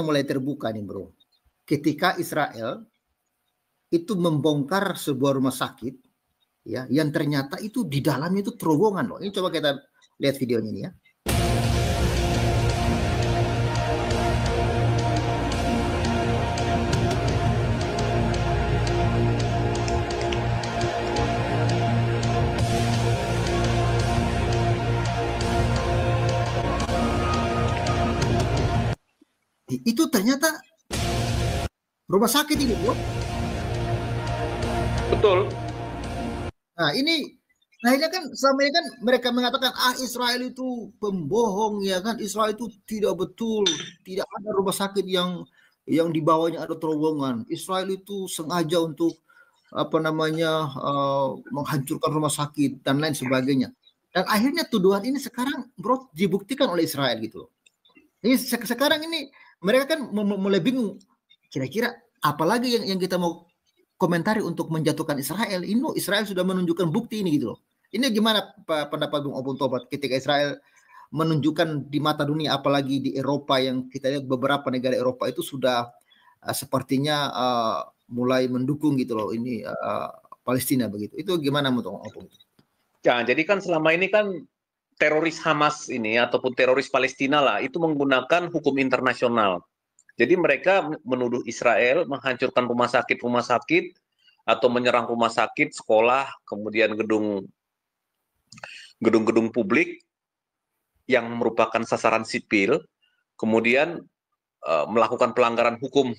mulai terbuka nih bro, ketika Israel itu membongkar sebuah rumah sakit, ya, yang ternyata itu di dalamnya itu terowongan loh. Ini coba kita lihat videonya ini ya. Itu ternyata rumah sakit ini bro. Betul. Nah ini, akhirnya kan selama ini kan mereka mengatakan Israel itu pembohong ya kan, Israel itu tidak betul, tidak ada rumah sakit yang di bawahnya ada terowongan. Israel itu sengaja untuk menghancurkan rumah sakit dan lain sebagainya. Dan akhirnya tuduhan ini sekarang bro dibuktikan oleh Israel gitu. Ini sekarang ini mereka kan mulai bingung, kira-kira apalagi yang kita mau komentari untuk menjatuhkan Israel. Ini Israel sudah menunjukkan bukti ini gitu loh. Ini gimana pendapat Bung Opung Tobat ketika Israel menunjukkan di mata dunia, apalagi di Eropa, yang kita lihat beberapa negara Eropa itu sudah sepertinya mulai mendukung gitu loh ini Palestina begitu. Itu gimana Bung Opung? Ya, jadi kan selama ini kan teroris Hamas ini ataupun teroris Palestina lah itu menggunakan hukum internasional. Jadi mereka menuduh Israel menghancurkan rumah sakit atau menyerang rumah sakit, sekolah, kemudian gedung-gedung publik yang merupakan sasaran sipil, kemudian melakukan pelanggaran hukum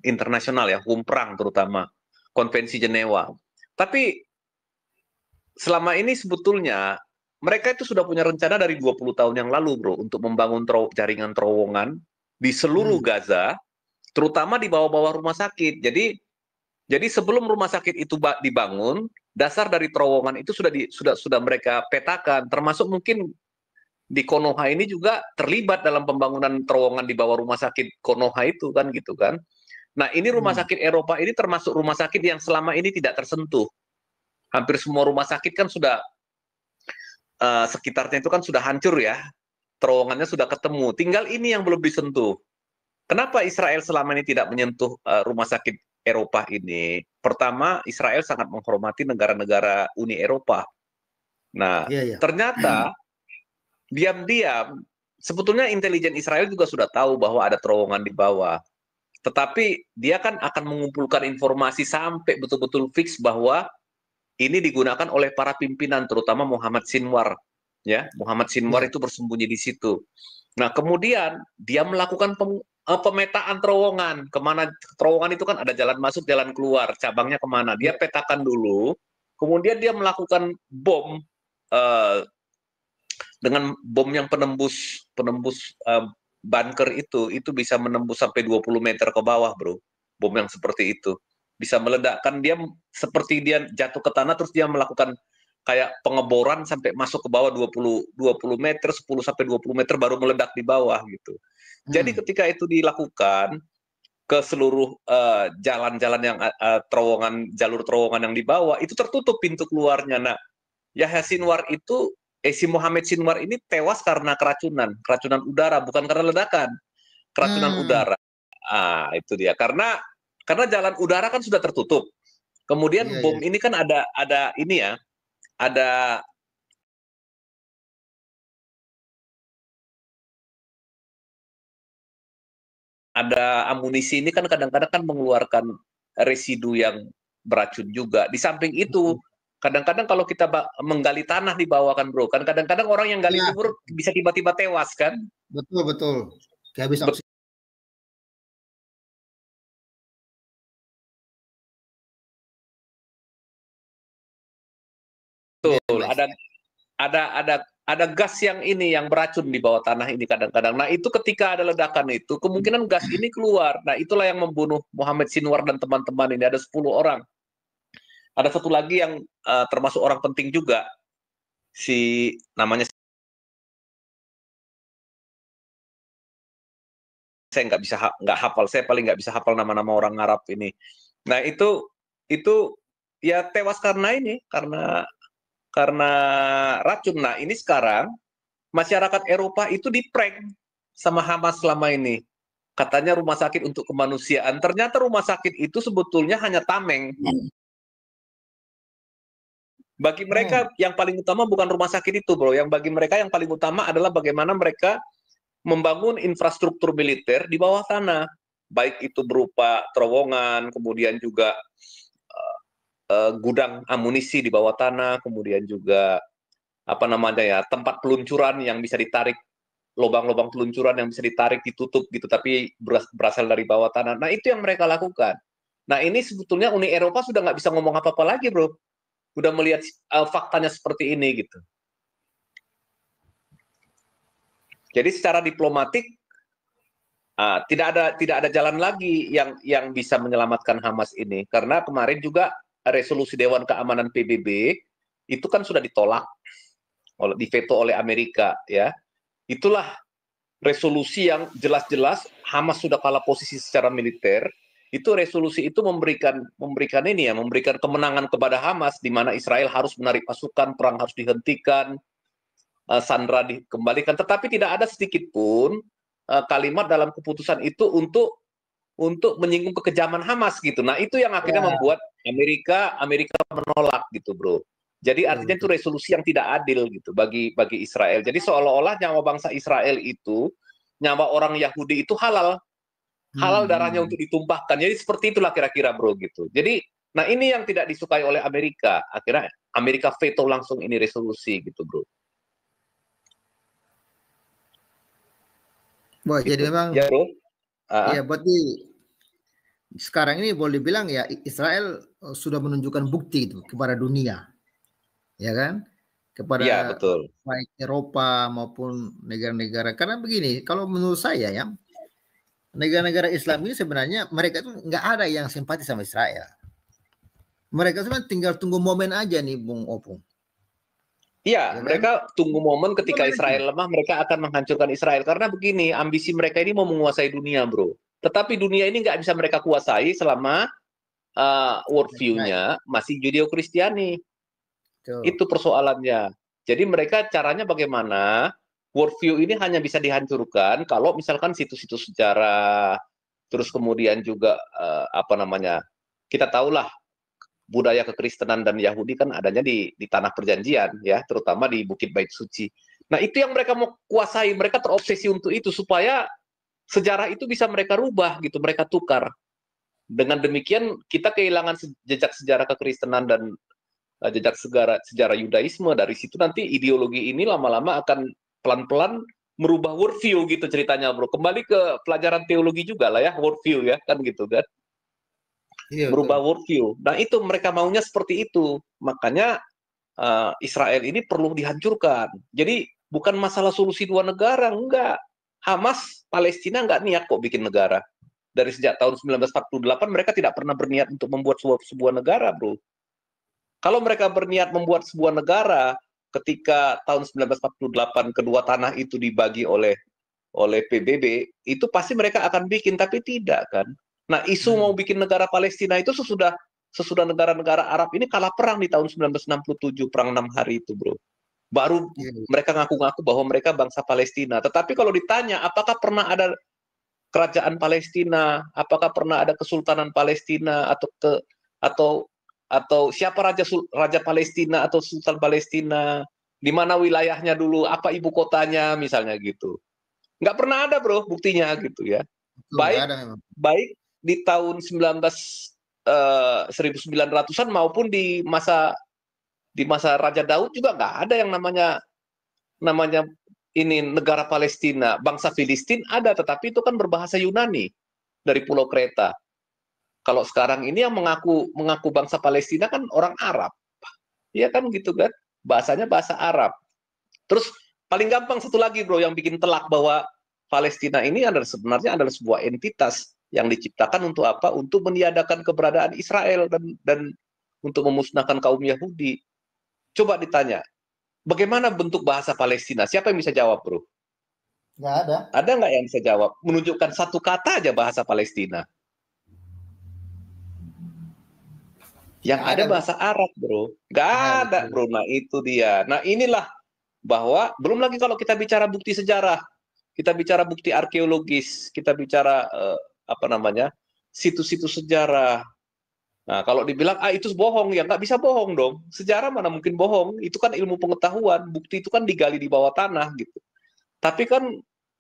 internasional ya, hukum perang terutama, Konvensi Jenewa. Tapi selama ini sebetulnya mereka itu sudah punya rencana dari 20 tahun yang lalu, bro, untuk membangun jaringan terowongan di seluruh Gaza, terutama di bawah-bawah rumah sakit. Jadi sebelum rumah sakit itu dibangun, dasar dari terowongan itu sudah mereka petakan, termasuk mungkin di Konoha ini juga terlibat dalam pembangunan terowongan di bawah rumah sakit Konoha itu kan gitu kan. Nah, ini rumah sakit Eropa ini termasuk rumah sakit yang selama ini tidak tersentuh. Hampir semua rumah sakit kan sudah sekitarnya itu kan sudah hancur ya, terowongannya sudah ketemu, tinggal ini yang belum disentuh. Kenapa Israel selama ini tidak menyentuh rumah sakit Eropa ini? Pertama, Israel sangat menghormati negara-negara Uni Eropa. Nah, ternyata diam-diam sebetulnya intelijen Israel juga sudah tahu bahwa ada terowongan di bawah. Tetapi dia kan akan mengumpulkan informasi sampai betul-betul fix bahwa ini digunakan oleh para pimpinan, terutama Muhammad Sinwar. Ya, Muhammad Sinwar itu bersembunyi di situ. Nah, kemudian dia melakukan pemetaan terowongan. Kemana terowongan itu kan ada jalan masuk, jalan keluar, cabangnya kemana. Dia petakan dulu, kemudian dia melakukan bom dengan bom yang penembus bunker itu bisa menembus sampai 20 meter ke bawah, bro. Bom yang seperti itu bisa meledakkan, dia seperti dia jatuh ke tanah terus dia melakukan kayak pengeboran sampai masuk ke bawah 20 meter, 10 sampai 20 meter baru meledak di bawah gitu. Jadi ketika itu dilakukan ke seluruh jalan-jalan yang jalur terowongan yang di bawah itu tertutup pintu keluarnya. Nah, Yahya Sinwar itu si Muhammad Sinwar ini tewas karena keracunan udara, bukan karena ledakan. Keracunan udara. Itu dia. Karena jalan udara kan sudah tertutup. Kemudian bom ini kan ada ini ya, ada amunisi ini kan kadang-kadang kan mengeluarkan residu yang beracun juga. Di samping itu, kadang-kadang kalau kita menggali tanah di bawah kan, bro, kan kadang-kadang orang yang gali kubur bisa tiba-tiba tewas kan? Betul. Kayak bisa betul, ada gas yang ini yang beracun di bawah tanah ini kadang-kadang. Nah, itu ketika ada ledakan itu, kemungkinan gas ini keluar. Nah, itulah yang membunuh Muhammad Sinwar dan teman-teman ini. Ada 10 orang. Ada satu lagi yang termasuk orang penting juga. Si namanya saya nggak hafal. Saya paling nggak bisa hafal nama-nama orang Arab ini. Nah, itu ya tewas karena ini, karena racun. Nah, ini sekarang masyarakat Eropa itu diprank sama Hamas selama ini. katanya rumah sakit untuk kemanusiaan. Ternyata rumah sakit itu sebetulnya hanya tameng. Bagi mereka yang paling utama bukan rumah sakit itu, bro. Yang bagi mereka yang paling utama adalah bagaimana mereka membangun infrastruktur militer di bawah tanah, baik itu berupa terowongan, kemudian juga gudang amunisi di bawah tanah, kemudian juga apa namanya ya, tempat peluncuran yang bisa ditarik, lubang-lubang peluncuran yang bisa ditarik, ditutup gitu, tapi berasal dari bawah tanah. Nah, itu yang mereka lakukan. Nah, ini sebetulnya Uni Eropa sudah nggak bisa ngomong apa-apa lagi, bro. Udah melihat faktanya seperti ini gitu. Jadi secara diplomatik tidak ada jalan lagi yang bisa menyelamatkan Hamas ini, karena kemarin juga resolusi Dewan Keamanan PBB itu kan sudah ditolak, diveto oleh Amerika ya. Itulah resolusi yang jelas-jelas Hamas sudah kalah posisi secara militer. Itu resolusi itu memberikan kemenangan kepada Hamas, di mana Israel harus menarik pasukan, perang harus dihentikan, sandera dikembalikan, tetapi tidak ada sedikit pun kalimat dalam keputusan itu untuk menyinggung kekejaman Hamas gitu. Nah, itu yang akhirnya membuat Amerika menolak gitu, bro. Jadi artinya itu resolusi yang tidak adil gitu bagi Israel. Jadi seolah-olah nyawa bangsa Israel itu, nyawa orang Yahudi itu halal darahnya untuk ditumpahkan. Jadi seperti itulah kira-kira, bro, gitu. Jadi, nah ini yang tidak disukai oleh Amerika. Akhirnya Amerika veto langsung ini resolusi gitu, bro. Wah, Gitu. jadi memang ya, bro. Ya, berarti sekarang ini boleh dibilang ya Israel sudah menunjukkan bukti itu kepada dunia, ya kan? Kepada Ya, betul. baik Eropa maupun negara-negara. Karena begini, kalau menurut saya ya, negara-negara Islam ini sebenarnya mereka itu nggak ada yang simpati sama Israel. Mereka cuma tinggal tunggu momen aja nih, Bung Opung. Iya, Ya mereka kan? tunggu momen ketika Israel lemah, mereka akan menghancurkan Israel. Karena begini, ambisi mereka ini mau menguasai dunia, bro. Tetapi dunia ini nggak bisa mereka kuasai selama worldview-nya masih Judeo-Kristiani. Itu persoalannya. Jadi mereka caranya bagaimana? Worldview ini hanya bisa dihancurkan kalau misalkan situs-situs sejarah, terus kemudian juga kita tahulah budaya kekristenan dan Yahudi kan adanya di tanah perjanjian ya, terutama di Bukit Bait Suci. Nah, itu yang mereka mau kuasai, mereka terobsesi untuk itu supaya sejarah itu bisa mereka rubah gitu, mereka tukar. Dengan demikian kita kehilangan jejak sejarah kekristenan dan jejak sejarah Yudaisme. Dari situ nanti ideologi ini lama-lama akan pelan-pelan merubah worldview gitu ceritanya, bro. Kembali ke pelajaran teologi juga lah ya, worldview ya, kan gitu kan. Berubah worldview. Nah, itu mereka maunya seperti itu. Makanya Israel ini perlu dihancurkan. Jadi bukan masalah solusi dua negara, enggak. Hamas, Palestina enggak niat kok bikin negara. Dari sejak tahun 1948 mereka tidak pernah berniat untuk membuat sebuah negara, bro. Kalau mereka berniat membuat sebuah negara, ketika tahun 1948 kedua tanah itu dibagi oleh PBB, itu pasti mereka akan bikin, tapi tidak kan. Nah, isu mau bikin negara Palestina itu sesudah negara-negara Arab ini kalah perang di tahun 1967, perang 6 hari itu, bro. Baru mereka ngaku-ngaku bahwa mereka bangsa Palestina. Tetapi kalau ditanya, apakah pernah ada kerajaan Palestina, apakah pernah ada kesultanan Palestina atau siapa raja Palestina atau sultan Palestina, di mana wilayahnya dulu, apa ibu kotanya misalnya gitu. Nggak pernah ada, bro, buktinya gitu ya. Baik di tahun 1900-an maupun di masa Raja Daud juga nggak ada yang namanya ini negara Palestina. Bangsa Filistin ada, tetapi itu kan berbahasa Yunani dari Pulau Kreta. Kalau sekarang ini yang mengaku bangsa Palestina kan orang Arab. Iya kan gitu kan? Bahasanya bahasa Arab. Terus paling gampang satu lagi, bro, yang bikin telak bahwa Palestina ini sebenarnya adalah sebuah entitas yang diciptakan untuk apa? Untuk meniadakan keberadaan Israel dan untuk memusnahkan kaum Yahudi. Coba ditanya, bagaimana bentuk bahasa Palestina? Siapa yang bisa jawab, bro? Nggak ada. Ada nggak yang bisa jawab? Menunjukkan satu kata aja bahasa Palestina. Yang ada bahasa Arab, bro. Nggak ada, bro. Nah, itu dia. Nah, inilah bahwa belum lagi kalau kita bicara bukti sejarah. kita bicara bukti arkeologis, kita bicara situs-situs sejarah. Nah, kalau dibilang itu bohong, ya nggak bisa bohong dong. Sejarah mana mungkin bohong? Itu kan ilmu pengetahuan, bukti itu kan digali di bawah tanah gitu. Tapi kan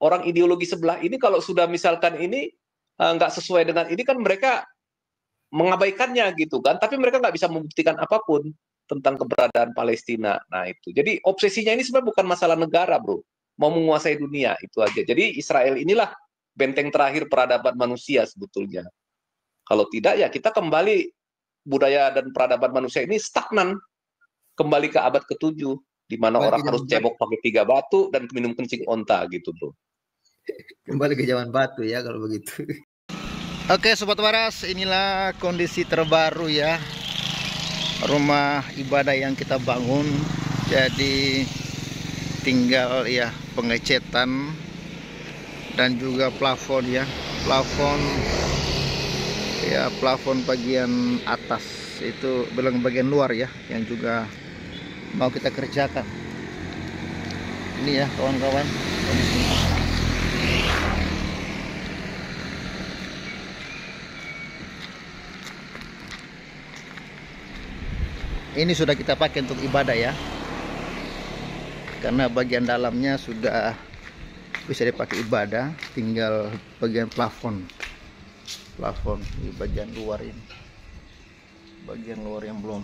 orang ideologi sebelah ini kalau sudah misalkan ini nggak sesuai dengan ini kan mereka mengabaikannya gitu kan. Tapi mereka nggak bisa membuktikan apapun tentang keberadaan Palestina. Nah itu. Jadi obsesinya ini sebenarnya bukan masalah negara, bro. Mau menguasai dunia itu aja. Jadi Israel inilah benteng terakhir peradaban manusia sebetulnya. Kalau tidak ya kita kembali budaya dan peradaban manusia ini stagnan, kembali ke abad ke-7 di mana orang harus cebok pakai 3 batu dan minum kencing onta gitu, bro. Kembali ke zaman batu ya kalau begitu. Oke Sobat Waras, inilah kondisi terbaru ya rumah ibadah yang kita bangun. Jadi tinggal ya pengecetan dan juga plafon ya, plafon bagian atas itu belum bagian luar ya yang juga mau kita kerjakan. Ini ya kawan-kawan. Ini sudah kita pakai untuk ibadah ya, karena bagian dalamnya sudah bisa dipakai ibadah, tinggal bagian plafon di bagian luar ini, bagian luar yang belum.